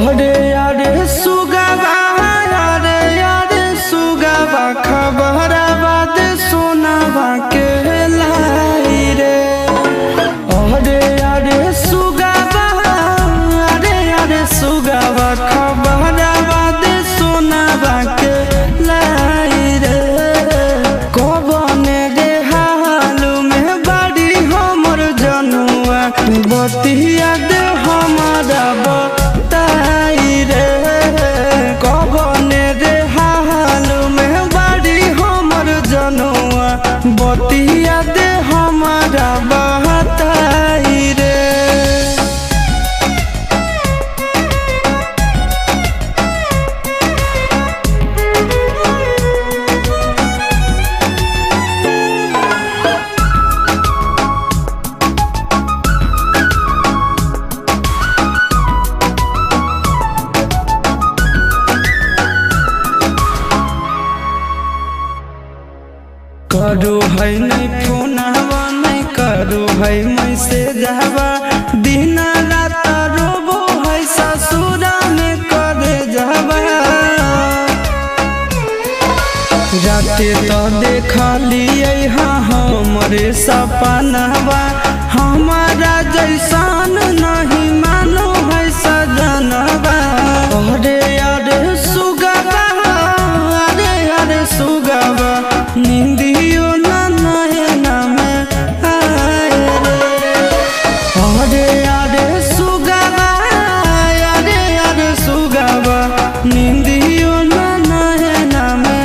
अरे यारे सुगावा अरे यारे सुगावा खबराबाद सोनावा के लाई रे। अरे यारे सुगावा अरे यारे सुगावा खबराबाद सोनावा के लाई रे। कबने रे हालू में बाड़ी हमर जनुआ बतिया दे हमारा बताई रे। कबने रे हालू में बाड़ी हमर जनुआ बतिया दे हमारा बताई रे। करो है नहीं फोनवा नहीं करो है मैसेज हवा दिन रात रोबो है ससुरा में करे जावा। राते तो देखा लिए हाँ हमरे सपनवा हमारा जैसान नहीं मानो है सजनवा। अरे अरे सुगवा अरे अरे सुगवा निंदियो ना नैना में आए रे। अरे अरे सुगवा अरे अरे सुगवा निंदियो ना नैना में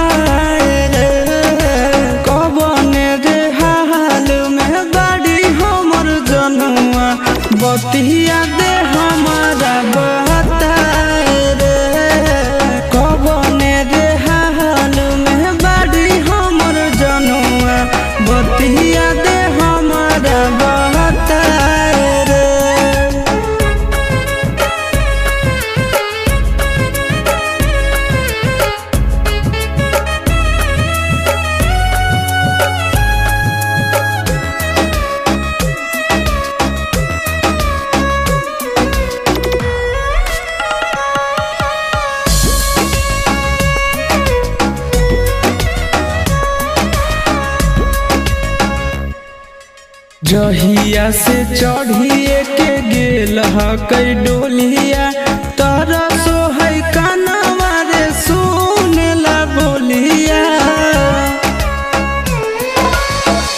आए रे। कबने रे हाल में बाड़ी हमर जनुआ बतिया दे हमारा बताए रे। कबने रे हाल में बाड़ी हमर जनुआ बतिया दे हमारा बताए रे। जहिया से चढ़िए के गेल हकई डोलिया तारा सो है कानवा रे सुनेला बोलिया।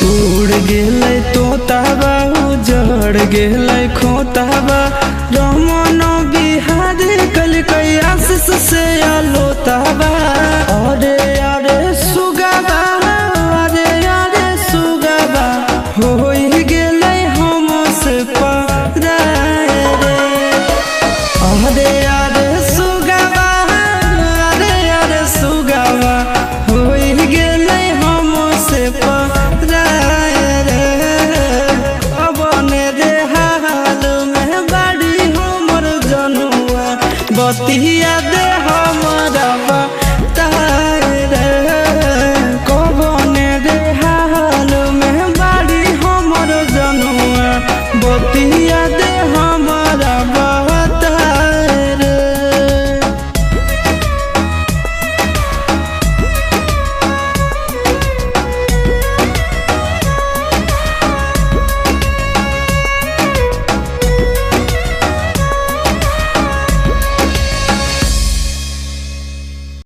उड़ गेलै तोताबा उजड़ गेलै खोताबा रमन बिहार कलकै आशीष से आलोताबा। अरे अरे सुगाबा अरे अरे सुगाबा होई गेलै हमसे पराए रे। अरे अरे सुगाबा अरे अरे सुगाबा होई गेलै हमसे पराए रे। कबने रे हाल में बाड़ी हमर जनुआ बतिया